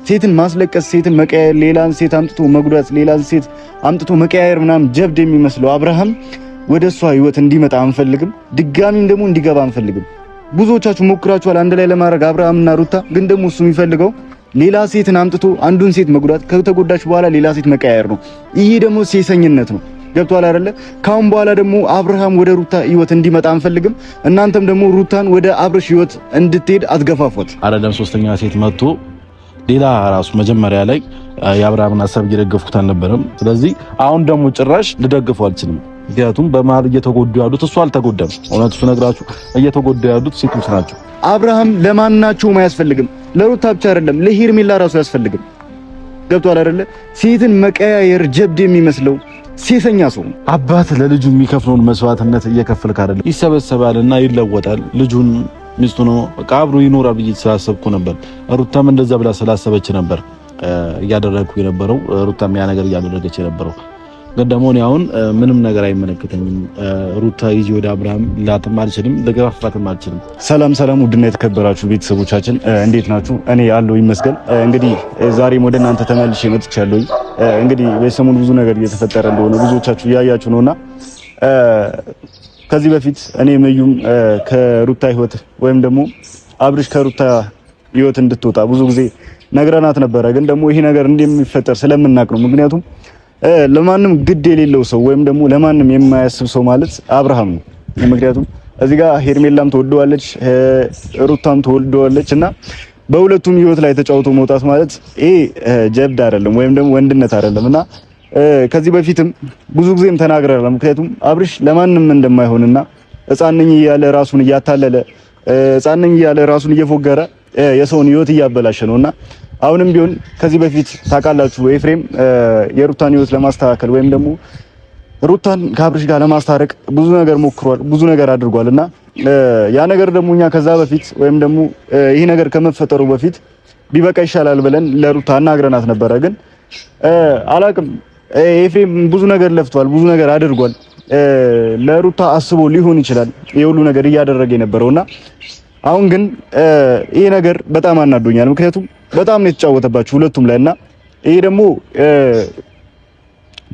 ሴትን ማስለቀስ፣ ሴትን መቀያየር፣ ሌላን ሴት አምጥቶ መጉዳት፣ ሌላን ሴት አምጥቶ መቀያየር ምናምን ጀብድ የሚመስለው አብርሃም ወደ እሷ ህይወት እንዲመጣ አንፈልግም። ድጋሚም ደግሞ እንዲገባ አንፈልግም። ብዙዎቻችሁ ሞክራችኋል አንድ ላይ ለማድረግ አብርሃምና ሩታ። ግን ደግሞ እሱ የሚፈልገው ሌላ ሴትን አምጥቶ አንዱን ሴት መጉዳት፣ ከተጎዳች በኋላ ሌላ ሴት መቀያየር ነው። ይሄ ደግሞ ሴሰኝነት ነው። ገብቷል አይደለ? ካሁን በኋላ ደግሞ አብርሃም ወደ ሩታ ህይወት እንዲመጣ አንፈልግም። እናንተም ደግሞ ሩታን ወደ አብርሽ ህይወት እንድትሄድ አትገፋፏት። አይደለም ሶስተኛ ሴት መጥቶ ሌላ ራሱ መጀመሪያ ላይ የአብርሃምን ሀሳብ እየደገፍኩት አልነበረም። ስለዚህ አሁን ደግሞ ጭራሽ ልደግፈው አልችልም። ምክንያቱም በመሀል እየተጎዱ ያሉት እሱ አልተጎዳም። እውነቱ ስነግራችሁ እየተጎዱ ያሉት ሴቶች ናቸው። አብርሃም ለማናቸውም አያስፈልግም። ለሩታ ብቻ አይደለም ለሄርሜላ ራሱ አያስፈልግም። ገብቷል አይደለ? ሴትን መቀያየር ጀብድ የሚመስለው ሴሰኛ ሰው አባት ለልጁ የሚከፍለውን መስዋዕትነት እየከፈልክ አይደለም። ይሰበሰባልና ይለወጣል። ልጁን ሚስቱ ነው በቃ አብሮ ይኖራል ብዬ ስላሰብኩ ነበር። ሩታም እንደዛ ብላ ስላሰበች ነበር እያደረግኩ የነበረው። ሩታም ያ ነገር እያደረገች የነበረው ግን ደግሞ እኔ አሁን ምንም ነገር አይመለከተኝም። ሩታ ይዤ ወደ አብርሃም ላትም አልችልም፣ ለገፋፋትም አልችልም። ሰላም ውድና የተከበራችሁ ቤተሰቦቻችን እንዴት ናችሁ? እኔ አለሁ ይመስገን። እንግዲህ ዛሬም ወደ እናንተ ተመልሼ መጥቻለሁ። እንግዲህ በሰሞኑ ብዙ ነገር እየተፈጠረ እንደሆነ ብዙዎቻችሁ እያያችሁ ነውና ከዚህ በፊት እኔ መዩም ከሩታ ህይወት ወይም ደግሞ አብርሽ ከሩታ ህይወት እንድትወጣ ብዙ ጊዜ ነግረናት ነበረ። ግን ደግሞ ይሄ ነገር እንደሚፈጠር ስለምናውቅ ነው። ምክንያቱም ለማንም ግድ የሌለው ሰው ወይም ደግሞ ለማንም የማያስብ ሰው ማለት አብርሃም ነው። ምክንያቱም እዚህ ጋር ሄርሜላም ተወደዋለች፣ ሩታም ተወደዋለች እና በሁለቱም ህይወት ላይ ተጫውቶ መውጣት ማለት ይሄ ጀብድ አይደለም ወይም ደግሞ ወንድነት አይደለም እና ከዚህ በፊትም ብዙ ጊዜም ተናግረናል። ምክንያቱም አብርሽ ለማንም እንደማይሆንና ሕፃን ነኝ እያለ ራሱን እያታለለ ሕፃን ነኝ እያለ ራሱን እየፎገረ የሰውን ህይወት እያበላሸ ነውና አሁንም ቢሆን ከዚህ በፊት ታውቃላችሁ ኤፍሬም የሩታን ህይወት ለማስተካከል ወይም ደግሞ ሩታን ከአብርሽ ጋር ለማስታረቅ ብዙ ነገር ሞክሯል፣ ብዙ ነገር አድርጓልና ያ ነገር ደግሞ እኛ ከዛ በፊት ወይም ደግሞ ይሄ ነገር ከመፈጠሩ በፊት ቢበቃ ይሻላል ብለን ለሩታ አናግረናት ነበረ። ግን አላቅም ኤፍሬም ብዙ ነገር ለፍቷል፣ ብዙ ነገር አድርጓል። ለሩታ አስቦ ሊሆን ይችላል ይሄ ሁሉ ነገር እያደረገ የነበረውና አሁን ግን ይሄ ነገር በጣም አናዶኛል። ምክንያቱም በጣም ነው የተጫወተባችሁ ሁለቱም ላይና ይሄ ደግሞ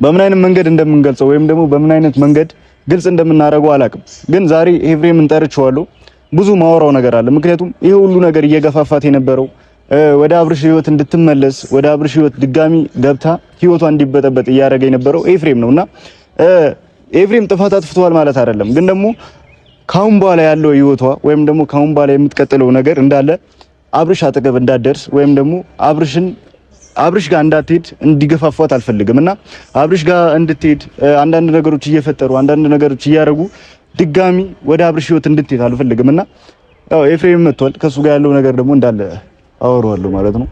በምን አይነት መንገድ እንደምንገልጸው ወይም ደግሞ በምን አይነት መንገድ ግልጽ እንደምናደርገው አላቅም። ግን ዛሬ ኤፍሬምን ጠርቼዋለሁ። ብዙ ማወራው ነገር አለ። ምክንያቱም ይሄ ሁሉ ነገር እየገፋፋት የነበረው ወደ አብርሽ ህይወት እንድትመለስ ወደ አብርሽ ህይወት ድጋሚ ገብታ ህይወቷ እንዲበጠበጥ እያደረገ የነበረው ኤፍሬም ነውና ኤፍሬም ጥፋት አጥፍቷል ማለት አይደለም። ግን ደግሞ ካሁን በኋላ ያለው ህይወቷ ወይም ደግሞ ካሁን በኋላ የምትቀጥለው ነገር እንዳለ አብርሽ አጠገብ እንዳትደርስ ወይም ደግሞ አብርሽ ጋር እንዳትሄድ እንዲገፋፋት አልፈልግምና አብርሽ ጋር እንድትሄድ አንዳንድ ነገሮች እየፈጠሩ አንዳንድ ነገሮች እያደረጉ ድጋሚ ወደ አብርሽ ህይወት እንድትሄድ አልፈልግምና ያው ኤፍሬም መጥቷል። ከሱ ጋር ያለው ነገር ደግሞ እንዳለ አወራዋለሁ ማለት ነው።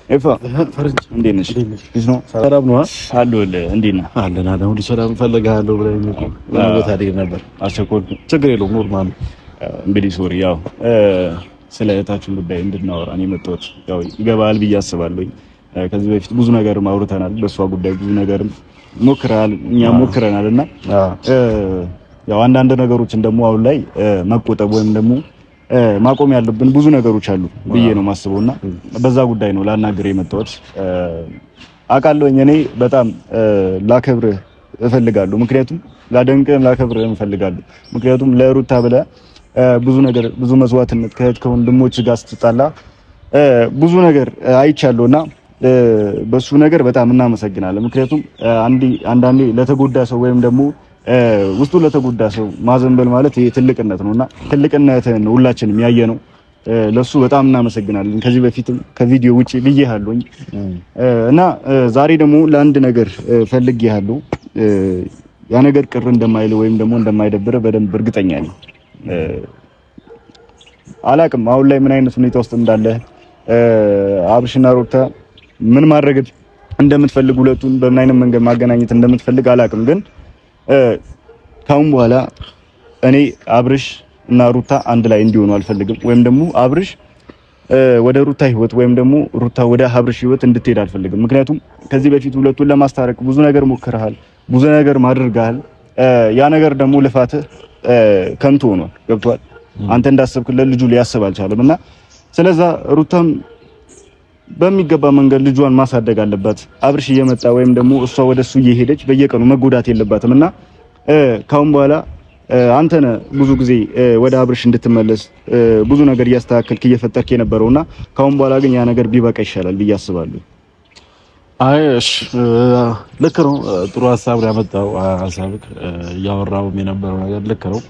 ኤፋ ፈረንጅ እንዴት ነሽ? ነው ሰላም ነው አሉል እንዴት ነህ? አለና ሁሉ ሰላም ፈልጋለሁ ብለኝ ነው ቦታ ላይ ነበር። አስቸኮልኩ። ችግር የለውም ኖርማል። እንግዲህ ሶሪ ያው ስለ እህታችን ጉዳይ እንድናወራ ነው የመጣሁት። ያው ይገባል ብዬ አስባለሁ። ከዚህ በፊት ብዙ ነገርም አውርተናል። በሷ ጉዳይ ብዙ ነገርም ሞክረናል፣ እኛም ሞክረናልና ያው አንዳንድ ነገሮችን ደግሞ አሁን ላይ መቆጠብ ወይም ደግሞ ማቆም ያለብን ብዙ ነገሮች አሉ ብዬ ነው ማስበውና በዛ ጉዳይ ነው ላናግር የመጣሁት። አውቃለሁ እኔ በጣም ላከብርህ እፈልጋለሁ። ምክንያቱም ላደንቅህም ላከብርህም እፈልጋለሁ። ምክንያቱም ለሩታ ብለህ ብዙ ነገር ብዙ መስዋዕትነት ከወንድሞች ጋር ስትጣላ ብዙ ነገር አይቻለሁና በሱ ነገር በጣም እናመሰግናለን። ምክንያቱም አንዳንዴ ለተጎዳ ሰው ወይም ደግሞ ውስጡ ለተጎዳ ሰው ማዘንበል ማለት ይሄ ትልቅነት ነውና ትልቅነትን ሁላችንም ያየነው ለሱ በጣም እናመሰግናለን። ከዚህ በፊትም ከቪዲዮ ውጪ ብዬሃለሁኝ እና ዛሬ ደግሞ ለአንድ ነገር ፈልጌሃለሁ። ያ ነገር ቅር እንደማይል ወይም ደግሞ እንደማይደብር በደንብ እርግጠኛ ነኝ። አላቅም አሁን ላይ ምን አይነት ሁኔታ ውስጥ እንዳለ አብርሽና ሩታ ምን ማድረግ እንደምትፈልግ ሁለቱን በምን አይነት መንገድ ማገናኘት እንደምትፈልግ አላቅም። ግን ካሁን በኋላ እኔ አብርሽ እና ሩታ አንድ ላይ እንዲሆኑ አልፈልግም። ወይም ደግሞ አብርሽ ወደ ሩታ ህይወት ወይም ደግሞ ሩታ ወደ አብርሽ ህይወት እንድትሄድ አልፈልግም። ምክንያቱም ከዚህ በፊት ሁለቱን ለማስታረቅ ብዙ ነገር ሞክረሃል፣ ብዙ ነገር ማድረጋል። ያ ነገር ደግሞ ልፋትህ ከንቱ ሆኗል። ገብቷል። አንተ እንዳሰብክለት ልጁ ሊያስብ አልቻለም እና ስለዛ ሩታም በሚገባ መንገድ ልጇን ማሳደግ አለባት። አብርሽ እየመጣ ወይም ደግሞ እሷ ወደሱ እየሄደች በየቀኑ መጎዳት የለባትም እና ካሁን በኋላ አንተ ነህ ብዙ ጊዜ ወደ አብርሽ እንድትመለስ ብዙ ነገር እያስተካከልክ እየፈጠርክ የነበረውና ካሁን በኋላ ግን ያ ነገር ቢበቃ ይሻላል ብዬ አስባለሁ። አይ እሺ ልክ ነው። ጥሩ ሀሳብ ነው ያመጣው። ሀሳብክ እያወራው የነበረው ነገር ልክ ነው።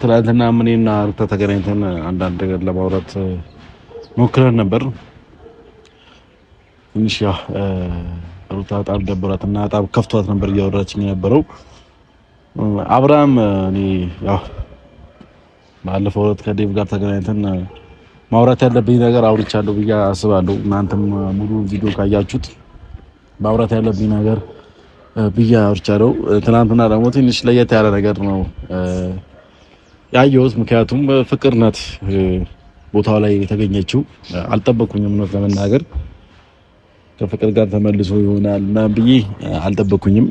ትናንትና እኔና ሩታ ተገናኝተን አንዳንድ ነገር ለማውራት ሞክረን ነበር። ትንሽ ያው ሩታ በጣም ደብሯትና በጣም ከፍቷት ነበር እያወራችኝ የነበረው። አብርሃም እኔ ያው ባለፈው ዕለት ከዴቭ ጋር ተገናኝተን ማውራት ያለብኝ ነገር አውርቻለሁ ብዬ አስባለሁ። እናንተም ሙሉ ቪዲዮ ካያችሁት ማውራት ያለብኝ ነገር ብዬ አውርቻለሁ። ትናንትና ደግሞ ትንሽ ለየት ያለ ነገር ነው ያየሁት። ምክንያቱም ፍቅር ናት ቦታው ላይ የተገኘችው። አልጠበቁኝም እውነት ለመናገር ከፍቅር ጋር ተመልሶ ይሆናል እና ብዬ አልጠበቁኝም።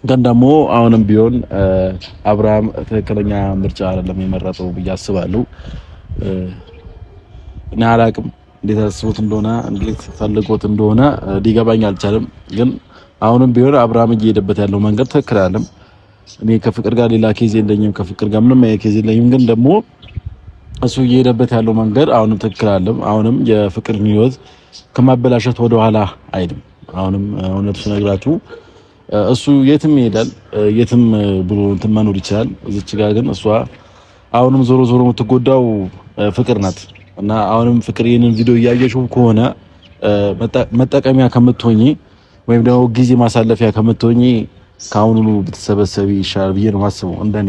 ግን ደግሞ አሁንም ቢሆን አብርሃም ትክክለኛ ምርጫ አይደለም የመረጠው ብዬ አስባለሁ። እኔ አላቅም እንዴት አስቦት እንደሆነ እንዴት ፈልጎት እንደሆነ ሊገባኝ አልቻለም። ግን አሁንም ቢሆን አብርሃም እየሄደበት ያለው መንገድ ትክክል አይደለም። እኔ ከፍቅር ጋር ሌላ ኬዝ የለኝም፣ ከፍቅር ጋር ምንም ኬዝ የለኝም። ግን ደግሞ እሱ እየሄደበት ያለው መንገድ አሁንም ትክክል አይደለም። አሁንም የፍቅርን ሕይወት ከማበላሸት ወደ ኋላ አይልም። አሁንም እውነቱ ነግራችሁ እሱ የትም ይሄዳል፣ የትም ብሎ እንትን መኖር ይችላል። እዚች ጋር ግን እሷ አሁንም ዞሮ ዞሮ የምትጎዳው ፍቅር ናት እና አሁንም ፍቅር ይሄንን ቪዲዮ እያየሽው ከሆነ መጠቀሚያ ከምትሆኚ ወይም ደግሞ ጊዜ ማሳለፊያ ከምትሆኚ ከአሁኑኑ ብትሰበሰቢ ይሻላል ብዬ ነው የማስበው። እንደኔ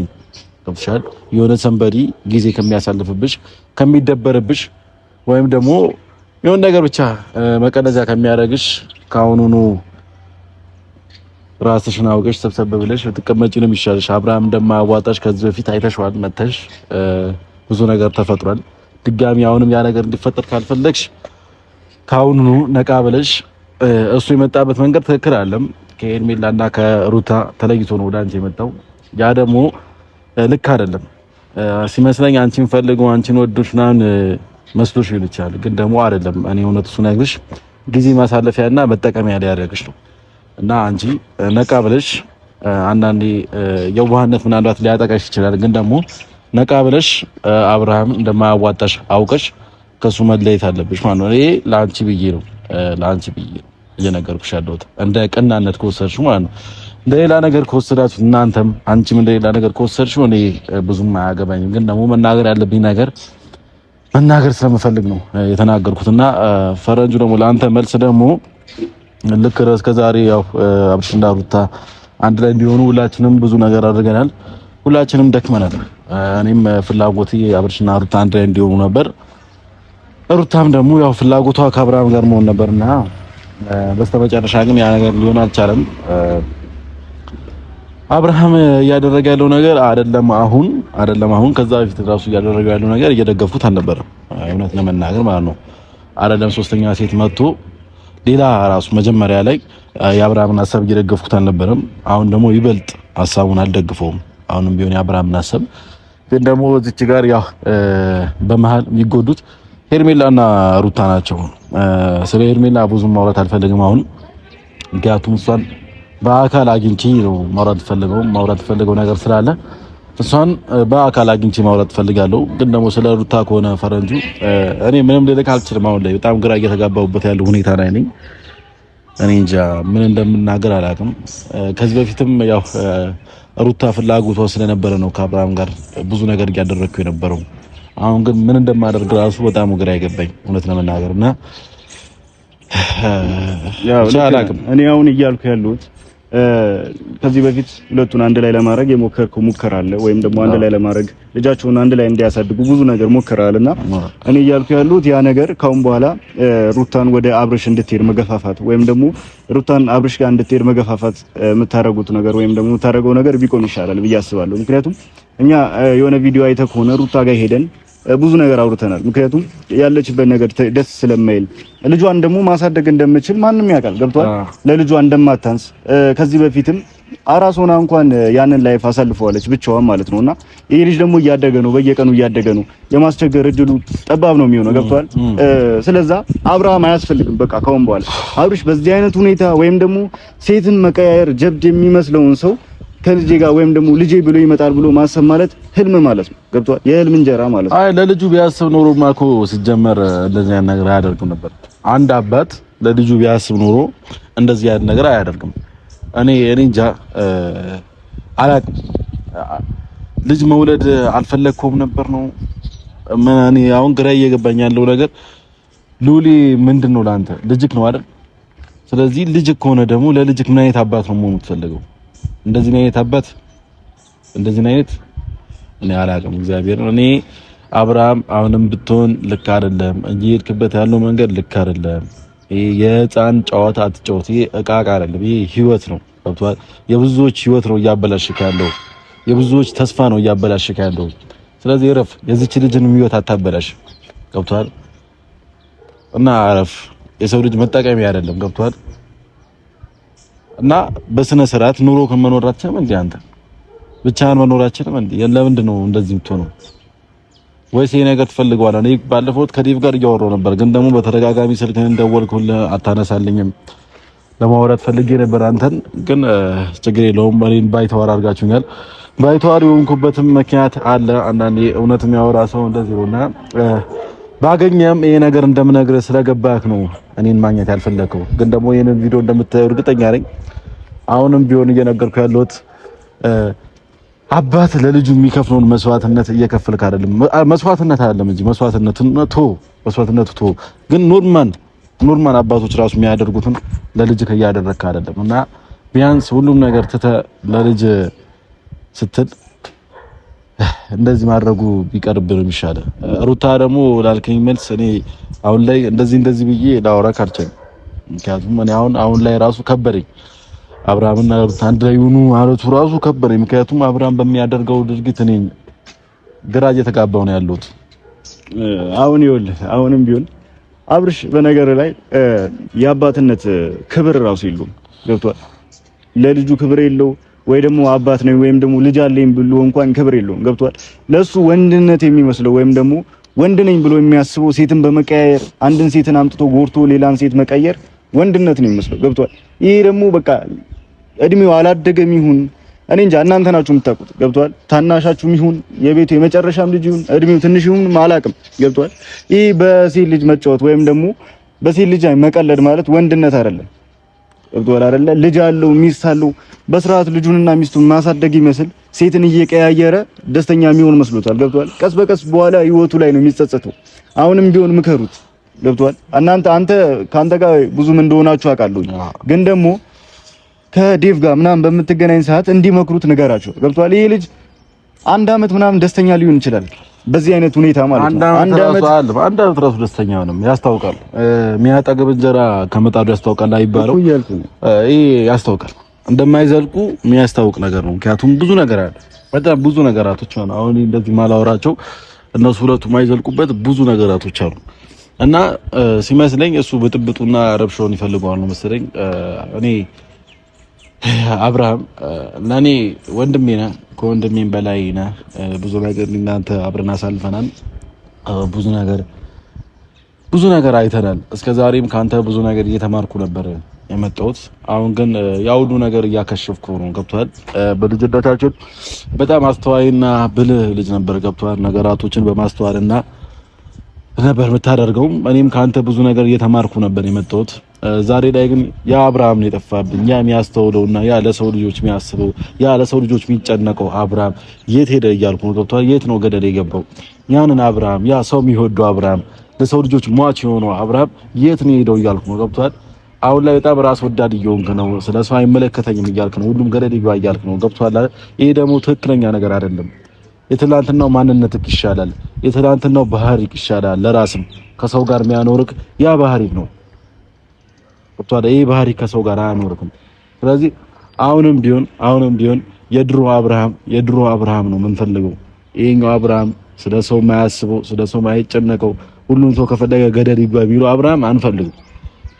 ገብቶሻል። የሆነ ሰንበዲ ጊዜ ከሚያሳልፍብሽ ከሚደበርብሽ ወይም ደግሞ የሆነ ነገር ብቻ መቀነጃ ከሚያደርግሽ ከአሁኑኑ ራስሽን አውቀሽ ሰብሰብ ብለሽ ብትቀመጪ ነው የሚሻልሽ። አብርሃም እንደማያዋጣሽ ከዚህ በፊት አይተሽዋል። መተሽ ብዙ ነገር ተፈጥሯል። ድጋሚ አሁንም ያ ነገር እንዲፈጠር ካልፈለግሽ ከአሁኑ ነቃ ብለሽ እሱ የመጣበት መንገድ ትክክል አይደለም። ከኤርሜላና ከሩታ ተለይቶ ነው ወደ አንቺ የመጣው። ያ ደግሞ ልክ አይደለም ሲመስለኝ። አንቺን ፈልጎ አንቺን ወዶሽ ምናምን መስሎሽ ሊሆን ይችላል፣ ግን ደግሞ አይደለም። እኔ እውነቱ ነግርሽ ጊዜ ማሳለፊያና መጠቀሚያ ሊያደርግሽ ነው እና አንቺ ነቃ ብለሽ አንዳንዴ የዋህነት ምናልባት ሊያጠቃሽ ይችላል፣ ግን ደግሞ ነቃ ብለሽ አብርሃም እንደማያዋጣሽ አውቀሽ ከሱ መለየት አለብሽ ማለት ነው። ይሄ ለአንቺ ብዬ ነው እየነገርኩሽ ያለሁት። እንደ ቀናነት ከወሰድሽው ማለት ነው። እንደሌላ ነገር ከወሰዳችሁ እናንተም አንቺም እንደሌላ ነገር ከወሰድሽው እኔ ብዙም አያገባኝም፣ ግን ደግሞ መናገር ያለብኝ ነገር መናገር ስለምፈልግ ነው የተናገርኩትና ፈረንጁ ደግሞ ለአንተ መልስ ደግሞ ልክ እስከ ዛሬ ያው አብርሽና ሩታ አንድ ላይ እንዲሆኑ ሁላችንም ብዙ ነገር አድርገናል። ሁላችንም ደክመናል። እኔም ፍላጎቴ አብርሽና ሩታ አንድ ላይ እንዲሆኑ ነበር። ሩታም ደግሞ ያው ፍላጎቷ ከአብርሃም ጋር መሆን ነበርና በስተመጨረሻ ግን ያ ነገር ሊሆን አልቻለም። አብርሃም እያደረገ ያለው ነገር አይደለም አሁን ከዛ በፊት ራሱ እያደረገ ያለው ነገር እየደገፍኩት አልነበረም፣ እውነት ለመናገር ማለት ነው። አይደለም ሶስተኛ ሴት መጥቶ ሌላ ራሱ መጀመሪያ ላይ የአብርሃምን ሐሳብ እየደገፍኩት አልነበረም። አሁን ደግሞ ይበልጥ ሐሳቡን አልደግፈውም። አሁንም ቢሆን የአብርሃምን ሐሳብ ግን ደግሞ እዚች ጋር ያው በመሃል የሚጎዱት ሄርሜላና ሩታ ናቸው። ስለ ሄርሜላ ብዙም ማውራት አልፈልግም አሁን፣ ምክንያቱም እሷን በአካል አግኝቼ ነው ማውራት ፈልገው ነገር ስላለ እሷን በአካል አግኝቼ ማውራት ፈልጋለሁ። ግን ደግሞ ስለ ሩታ ከሆነ ፈረንጁ እኔ ምንም ልልክ አልችልም። አሁን ላይ በጣም ግራ እየተጋባሁበት ያለው ሁኔታ ላይ ነኝ። እኔ እንጃ ምን እንደምናገር አላውቅም። ከዚህ በፊትም ያው ሩታ ፍላጎቷ ስለነበረ ነው ከአብርሃም ጋር ብዙ ነገር እያደረግኩ የነበረው። አሁን ግን ምን እንደማደርግ ራሱ በጣም ግራ አይገባኝ እውነት ለመናገር እና ያው እኔ አሁን እያልኩ ያሉት ከዚህ በፊት ሁለቱን አንድ ላይ ለማድረግ የሞከርከው ሙከራ አለ፣ ወይም ደግሞ አንድ ላይ ለማድረግ ልጃቸውን አንድ ላይ እንዲያሳድጉ ብዙ ነገር ሞከራልና እኔ እያልኩ ያሉት ያ ነገር ካሁን በኋላ ሩታን ወደ አብርሽ እንድትሄድ መገፋፋት ወይም ደግሞ ሩታን አብርሽ ጋር እንድትሄድ መገፋፋት የምታረጉት ነገር ወይም ደግሞ የምታረገው ነገር ቢቆም ይሻላል ብዬ አስባለሁ። ምክንያቱም እኛ የሆነ ቪዲዮ አይተህ ከሆነ ሩታ ጋር ሄደን ብዙ ነገር አውርተናል። ምክንያቱም ያለችበት ነገር ደስ ስለማይል ልጇን ደግሞ ማሳደግ እንደምችል ማንም ያውቃል። ገብቷል። ለልጇ እንደማታንስ ከዚህ በፊትም አራስ ሆና እንኳን ያንን ላይፍ አሳልፈዋለች ብቻዋን ማለት ነውና ይሄ ልጅ ደግሞ እያደገ ነው፣ በየቀኑ እያደገ ነው። የማስቸገር እድሉ ጠባብ ነው የሚሆነው። ገብቷል። ስለዛ አብርሃም አያስፈልግም በቃ ካሁን በኋላ አብርሽ በዚህ አይነት ሁኔታ ወይም ደግሞ ሴትን መቀያየር ጀብድ የሚመስለውን ሰው ከልጄ ጋር ወይም ደግሞ ልጄ ብሎ ይመጣል ብሎ ማሰብ ማለት ህልም ማለት ነው። ገብቷል። የህልም እንጀራ ማለት ነው። አይ ለልጁ ቢያስብ ኖሮማ እኮ ሲጀመር እንደዚህ አይነት ነገር አያደርግም ነበር። አንድ አባት ለልጁ ቢያስብ ኖሮ እንደዚህ አይነት ነገር አያደርግም። እኔ እንጃ አላውቅም። ልጅ መውለድ አልፈለግኩም ነበር ነው እኔ አሁን ግራ እየገባኝ ያለው ነገር ሉሊ ምንድነው ለአንተ ልጅክ ነው አይደል? ስለዚህ ልጅክ ከሆነ ደግሞ ለልጅክ ምን አይነት አባት ነው መሆን የምትፈልገው? እንደዚህ አይነት አባት እንደዚህ አይነት እኔ አላውቅም። እግዚአብሔር እኔ አብርሃም አሁንም ብትሆን ልክ አይደለም፣ እየሄድክበት ያለው መንገድ ልክ አይደለም። ይሄ የህፃን ጨዋታ አትጫወት። ይሄ እቃ አይደለም፣ ይሄ ህይወት ነው። ገብቶሃል? የብዙዎች ህይወት ነው እያበላሽክ ያለው፣ የብዙዎች ተስፋ ነው እያበላሽክ ያለው። ስለዚህ እረፍ፣ የዚች ልጅን ህይወት አታበላሽ። ገብቶሃል? እና እረፍ። የሰው ልጅ መጠቀሚያ አይደለም። ገብቶሃል? እና በስነ ስርዓት ኑሮ ከመኖራችን እንዴ አንተ ብቻህን መኖራችንም እንዴ ለምንድን ነው እንደዚህ የምትሆነው? ወይስ ይሄ ነገር ትፈልገዋለህ? እኔ ባለፈው ከዴቭ ጋር እያወራሁ ነበር፣ ግን ደግሞ በተደጋጋሚ ስልክህን ደወልኩልህ አታነሳልኝም። ለማውራት ፈልጌ ነበር አንተን፣ ግን ችግር የለውም እኔን ባይተዋር አድርጋችሁኛል። ባይተዋር የሆንኩበትም ምክንያት አለ። አንዳንዴ እውነት የሚያወራ ሰው እንደዚህ ነውና ባገኘም ይሄ ነገር እንደምነግርህ ስለገባህ ነው እኔን ማግኘት ያልፈለከው። ግን ደግሞ ይሄንን ቪዲዮ እንደምታየው እርግጠኛ ነኝ። አሁንም ቢሆን እየነገርኩ ያለሁት አባት ለልጁ የሚከፍለውን መስዋዕትነት እየከፈልክ አይደለም። መስዋዕትነት አይደለም እንጂ መስዋዕትነቱ ቶ ግን ኖርማል አባቶች ራሱ የሚያደርጉትን ለልጅ እያደረግክ አይደለም። እና ቢያንስ ሁሉም ነገር ትተህ ለልጅ ስትል እንደዚህ ማድረጉ ቢቀርብህ ይሻላል። ሩታ ደግሞ ላልከኝ መልስ እኔ አሁን ላይ እንደዚህ ብዬ ላወራክ አልችልም። ምክንያቱም እኔ አሁን ላይ ራሱ ከበደኝ። አብርሃምና ሩታ አንድ ላይ ሆኑ ማለቱ ራሱ ከበደኝ። ምክንያቱም አብርሃም በሚያደርገው ድርጊት እኔ ግራ እየተጋባሁ ነው ያለሁት። አሁን ይኸውልህ አሁንም ቢሆን አብርሽ በነገር ላይ የአባትነት ክብር ራሱ የለውም። ገብቷል። ለልጁ ክብር የለው ወይ ደግሞ አባት ነው ወይም ደግሞ ልጅ አለኝ ብሎ እንኳን ክብር የለውም። ገብቷል። ለሱ ወንድነት የሚመስለው ወይም ደግሞ ወንድ ነኝ ብሎ የሚያስበው ሴትን በመቀያየር አንድን ሴትን አምጥቶ ጎርቶ ሌላን ሴት መቀየር ወንድነት ነው የሚመስለው። ገብቷል። ይሄ ደግሞ በቃ እድሜው አላደገም ይሁን እኔ እንጃ እናንተ ናችሁ የምታውቁት። ገብቷል። ታናሻችሁም ይሁን የቤቱ የመጨረሻም ልጅ ይሁን እድሜው ትንሽ ይሁን አላውቅም። ገብቷል። ይሄ በሴት ልጅ መጫወት ወይም ደግሞ በሴት ልጅ መቀለድ ማለት ወንድነት አይደለም። ገብቷል አይደለ? ልጅ አለው ሚስት አለው በስርዓት ልጁንና ሚስቱን ማሳደግ ይመስል ሴትን እየቀያየረ ደስተኛ የሚሆን መስሎታል። ገብቷል። ቀስ በቀስ በኋላ ህይወቱ ላይ ነው የሚጸጸተው። አሁንም ቢሆን ምከሩት። ገብቷል። አንተ ካንተ ጋር ብዙም እንደሆናችሁ አውቃለሁ፣ ግን ደግሞ ከዴቭ ጋር ምናምን በምትገናኝ ሰዓት እንዲመክሩት ንገራቸው። ገብቷል። ይሄ ልጅ አንድ አመት ምናምን ደስተኛ ሊሆን ይችላል በዚህ አይነት ሁኔታ ማለት ነው። አንድ አመት ራሱ ደስተኛ ነው ያስታውቃል። የሚያጠግብ እንጀራ ከመጣዱ ያስታውቃል አይባለው? ይሄ ያስታውቃል። እንደማይዘልቁ የሚያስታውቅ ነገር ነው። ምክንያቱም ብዙ ነገር አለ፣ በጣም ብዙ ነገራቶች አሉ። አሁን እንደዚህ ማላወራቸው እነሱ ሁለቱ የማይዘልቁበት ብዙ ነገራቶች አሉ። እና ሲመስለኝ እሱ ብጥብጡና ረብሻውን ይፈልገዋል ነው መሰለኝ። እኔ አብርሃም ለኔ ወንድሜ ነህ፣ ከወንድሜም በላይ ነህ። ብዙ ነገር እናንተ አብረን አሳልፈናል። ብዙ ነገር አይተናል። እስከዛሬም ካንተ ብዙ ነገር እየተማርኩ ነበር የመጣሁት። አሁን ግን ያ ሁሉ ነገር እያከሸፍኩ ነው። ገብቷል። በልጅነታችን በጣም አስተዋይና ብልህ ልጅ ነበር። ገብቷል። ነገራቶችን በማስተዋልና ነበር የምታደርገው። እኔም ካንተ ብዙ ነገር እየተማርኩ ነበር የመጣሁት። ዛሬ ላይ ግን ያ አብርሃም ነው የጠፋብኝ። ያ የሚያስተውለውና ያ ለሰው ልጆች የሚያስበው ያ ለሰው ልጆች የሚጨነቀው አብርሃም የት ሄደ እያልኩ ነው። ገብቷል። የት ነው ገደል የገባው? ያንን አብርሃም ያ ሰው የሚወደው አብርሃም ለሰው ልጆች ሟች የሆነው አብርሃም የት ነው ሄደው እያልኩ ነው። ገብቷል። አሁን ላይ በጣም ራስ ወዳድ እየሆንክ ነው። ስለሰው አይመለከተኝም እያልክ ነው። ሁሉም ገደል ይግባ እያልክ ነው። ገብቷል። ይሄ ደግሞ ትክክለኛ ነገር አይደለም። የትላንትናው ማንነትክ ይሻላል። የትላንትናው ባህሪክ ይሻላል። ለራስም ከሰው ጋር የሚያኖርክ ያ ባህሪ ነው። ወጥቷል። ይሄ ባህሪ ከሰው ጋር አያኖርክም። ስለዚህ አሁንም ቢሆን የድሮ አብርሃም ነው የምንፈልገው። ይሄኛው አብርሃም ስለ ሰው ማያስበው፣ ስለ ሰው ማይጨነቀው፣ ሁሉም ሰው ከፈለገ ገደል ይግባ ቢሉ አብርሃም አንፈልግም።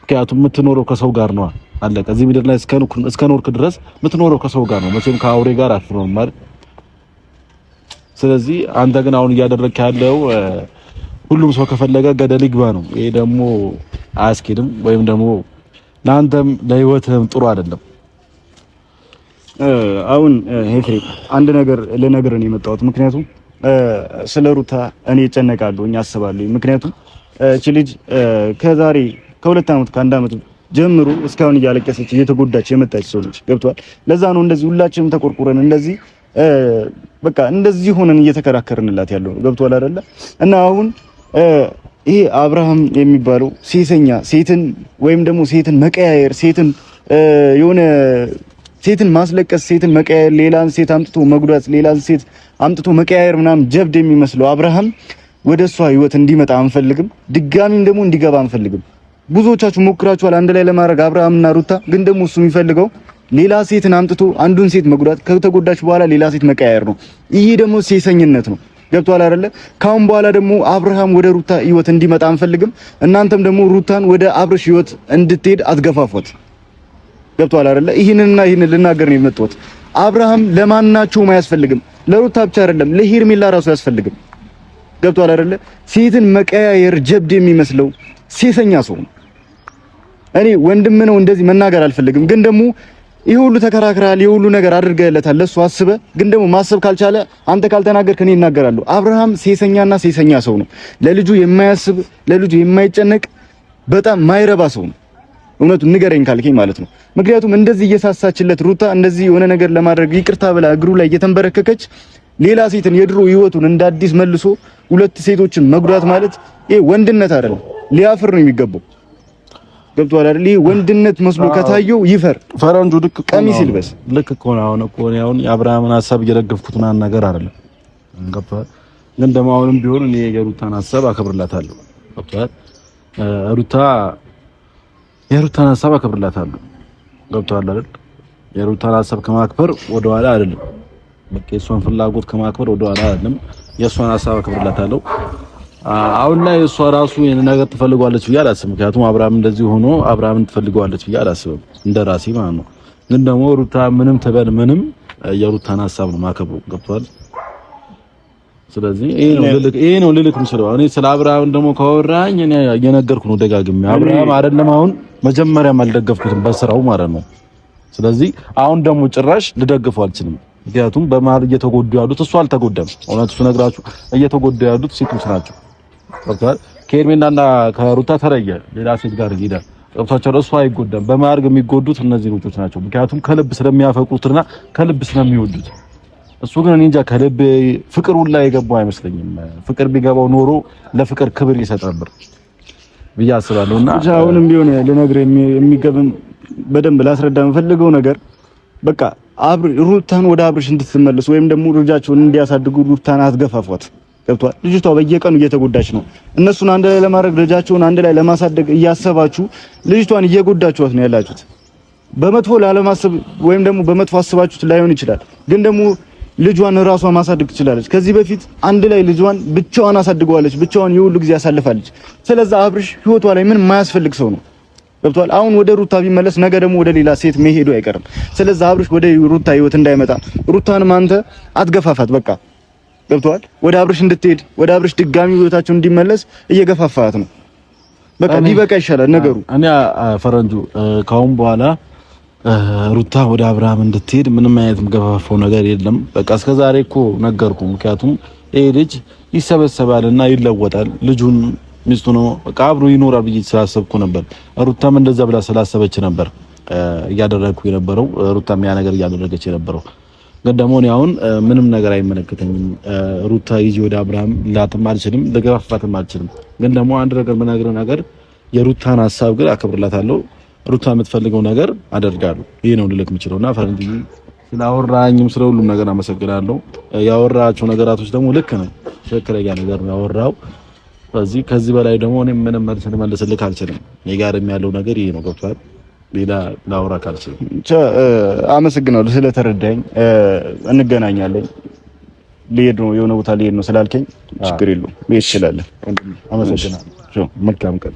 ምክንያቱም የምትኖረው ከሰው ጋር ነው። አለቀ። እዚህ ምድር ላይ እስከ ኖርክ ድረስ የምትኖረው ከሰው ጋር ነው፣ መቼም ከአውሬ ጋር አትኖርም ማለት። ስለዚህ አንተ ግን አሁን እያደረግክ ያለው ሁሉም ሰው ከፈለገ ገደል ይግባ ነው። ይሄ ደግሞ አያስኬድም፣ ወይም ደግሞ ለአንተም ለህይወትህም ጥሩ አይደለም። አሁን ሄፍሬ አንድ ነገር ልነግርህ ነው የመጣሁት። ምክንያቱም ስለ ሩታ እኔ እጨነቃለሁ፣ አስባለሁ። ምክንያቱም እቺ ልጅ ከዛሬ ከ2 ዓመት ከ1 ዓመት ጀምሮ እስካሁን እያለቀሰች እየተጎዳች የመጣች ሰው ልጅ ገብቷል። ለዛ ነው እንደዚህ ሁላችንም ተቆርቁረን እንደዚህ በቃ እንደዚህ ሆነን እየተከራከርንላት ያለው ገብቷል አይደለ? እና አሁን ይሄ አብርሃም የሚባለው ሴሰኛ ሴትን ወይም ደግሞ ሴትን መቀያየር ሴትን የሆነ ሴትን ማስለቀስ ሴትን መቀያየር ሌላን ሴት አምጥቶ መጉዳት ሌላን ሴት አምጥቶ መቀያየር ምናምን ጀብድ የሚመስለው አብርሃም ወደ እሷ ህይወት እንዲመጣ አንፈልግም። ድጋሚም ደግሞ እንዲገባ አንፈልግም። ብዙዎቻችሁ ሞክራችኋል አንድ ላይ ለማድረግ አብርሃምና ሩታ። ግን ደግሞ እሱ የሚፈልገው ሌላ ሴትን አምጥቶ አንዱን ሴት መጉዳት ከተጎዳች በኋላ ሌላ ሴት መቀያየር ነው። ይሄ ደግሞ ሴሰኝነት ነው። ገብቷል አይደለ? ካሁን በኋላ ደግሞ አብርሃም ወደ ሩታ ህይወት እንዲመጣ አንፈልግም። እናንተም ደግሞ ሩታን ወደ አብርሽ ህይወት እንድትሄድ አትገፋፏት። ገብቷል አይደለ? ይሄንን ልናገር ነው የመጣሁት። አብርሃም ለማናቸውም አያስፈልግም። ለሩታ ብቻ አይደለም ለሄርሜላ ራሱ አያስፈልግም። ገብቷል አይደለ? ሴትን መቀያየር ጀብድ የሚመስለው ሴሰኛ ሰው ነው። እኔ ወንድም ነው እንደዚህ መናገር አልፈልግም፣ ግን ደግሞ ይሄ ሁሉ ተከራክራል፣ ይሄ ሁሉ ነገር አድርገህለታል፣ ለሱ አስበህ ግን ደግሞ ማሰብ ካልቻለ አንተ ካልተናገርክ እኔ እናገራለሁ። አብርሃም ሴሰኛና ሴሰኛ ሰው ነው። ለልጁ የማያስብ ለልጁ የማይጨነቅ በጣም ማይረባ ሰው ነው። እውነቱን ንገረኝ ካልከኝ ማለት ነው። ምክንያቱም እንደዚህ እየሳሳችለት ሩታ እንደዚህ የሆነ ነገር ለማድረግ ይቅርታ ብላ እግሩ ላይ እየተንበረከከች ሌላ ሴትን የድሮ ህይወቱን እንደ አዲስ መልሶ 2 ሴቶችን መጉዳት ማለት ይሄ ወንድነት አይደለም፣ ሊያፍር ነው የሚገባው። ገብቷል አይደል? ይሄ ወንድነት መስሎ ከታየው ይፈር። ፈረንጁ ልክ ቀሚስ ይልበስ። ልክ እኮ ነው። አሁን የአብርሃምን ሀሳብ እየደገፍኩት ምናምን ነገር አይደለም። ገብቷል። ግን ደግሞ አሁንም ቢሆን እኔ የሩታን ሀሳብ አከብርላታለሁ። ገብቷል። የሩታን ሀሳብ አከብርላታለሁ። ገብቷል አይደል? የሩታን ሀሳብ ከማክበር ወደኋላ አይደለም። በቃ የሷን ፍላጎት ከማክበር ወደኋላ አይደለም። የሷን ሀሳብ አከብርላታለሁ። አሁን ላይ እሷ ራሱ የሆነ ነገር ትፈልጓለች ብዬ አላስብም። ምክንያቱም አብርሃም እንደዚህ ሆኖ አብርሃምን ትፈልጓለች ብዬ አላስብም፣ እንደ ራሴ ማለት ነው። ግን ደግሞ ሩታ ምንም ትበል ምንም የሩታን ሀሳብ ነው ማከብሩ። ገብቷል። ስለዚህ ይሄ ነው ልልክ የምችለው። እኔ ስለ አብርሃም ደግሞ ካወራኝ እኔ እየነገርኩ ነው ደጋግሜ። አብርሃም አይደለም አሁን መጀመሪያም አልደገፍኩትም በስራው ማለት ነው። ስለዚህ አሁን ደግሞ ጭራሽ ልደግፈው አልችልም። ምክንያቱም በመሀል እየተጎዱ ያሉት እሱ አልተጎዳም። እውነቱ ስነግራችሁ እየተጎዱ ያሉት ሴቶች ናቸው። ገብቷል። ከሄርሜላና ከሩታ ተለየ ሌላ ሴት ጋር ይሄዳል። ገብቷቸው እሱ አይጎዳም። በመሀል የሚጎዱት እነዚህ ልጆች ናቸው። ምክንያቱም ከልብ ስለሚያፈቅሩትና ከልብ ስለሚወዱት። እሱ ግን እኔ እንጃ ከልብ ፍቅር ሁላ የገባው አይመስለኝም። ፍቅር ቢገባው ኖሮ ለፍቅር ክብር ይሰጥ ነበር ብዬ አስባለሁና አሁንም ቢሆን ልነግርህ የሚገባም በደንብ ላስረዳ የምፈልገው ነገር በቃ ሩታን ወደ አብርሽ እንድትመለስ ወይም ደግሞ ልጃቸውን እንዲያሳድጉ ሩታን አትገፋፏት። ገብቷል። ልጅቷ በየቀኑ እየተጎዳች ነው። እነሱን አንድ ላይ ለማድረግ ልጃቸውን አንድ ላይ ለማሳደግ እያሰባችሁ ልጅቷን እየጎዳችኋት ነው ያላችሁት። በመጥፎ ላለማሰብ ወይም ደግሞ በመጥፎ አስባችሁት ላይሆን ይችላል፣ ግን ደግሞ ልጇን ራሷ ማሳደግ ትችላለች። ከዚህ በፊት አንድ ላይ ልጇን ብቻዋን አሳድገዋለች፣ ብቻዋን የሁሉ ጊዜ አሳልፋለች። ስለዚህ አብርሽ ህይወቷ ላይ ምን የማያስፈልግ ሰው ነው። ገብቷል። አሁን ወደ ሩታ ቢመለስ ነገ ደግሞ ወደ ሌላ ሴት መሄዱ አይቀርም። ስለዚህ አብርሽ ወደ ሩታ ህይወት እንዳይመጣ ሩታንም አንተ አትገፋፋት። በቃ ገብቷል። ወደ አብርሽ እንድትሄድ ወደ አብርሽ ድጋሚ ህይወታቸው እንዲመለስ እየገፋፋት ነው። በቃ ቢበቃ ይሻላል ነገሩ። እኔ ፈረንጁ ካሁን በኋላ ሩታ ወደ አብርሃም እንድትሄድ ምንም አይነት መገፋፋው ነገር የለም። በቃ እስከዛሬ እኮ ነገርኩ። ምክንያቱም ይሄ ልጅ ይሰበሰባልና ይለወጣል። ልጁን ሚስቱ ነው በቃ አብሮ ይኖራል ብዬ ስላሰብኩ ነበር። ሩታም እንደዛ ብላ ስላሰበች ነበር እያደረግኩ የነበረው። ሩታም ያ ነገር እያደረገች የነበረው። ግን ደግሞ እኔ አሁን ምንም ነገር አይመለከተኝም። ሩታ ይዤ ወደ አብርሃም ላትም አልችልም፣ ልገፋፋትም አልችልም። ግን ደግሞ አንድ ነገር የምነግርህ ነገር የሩታን ሀሳብ ግን አከብርላታለሁ። ሩታ የምትፈልገው ነገር አደርጋለሁ። ይሄ ነው ልልክ የምችለውና ፈረንጅ ስላወራኝም ስለ ሁሉም ነገር አመሰግናለሁ። ያወራቸው ነገራቶች ደግሞ ልክ ነው፣ ትክክለኛ ነገር ነው ያወራው። ስለዚህ ከዚህ በላይ ደግሞ እኔ ምንም መልስ ልመልስልህ አልችልም። እኔ ጋርም ያለው ነገር ይሄ ነው። ገብቶሃል? ሌላ ላውራ ካልችልም አመሰግናለሁ ስለተረዳኝ። እንገናኛለን። ልሄድ ነው የሆነ ቦታ ልሄድ ነው ስላልከኝ ችግር የለውም። ልሄድ እችላለሁ። አመሰግናለሁ። መልካም ቀን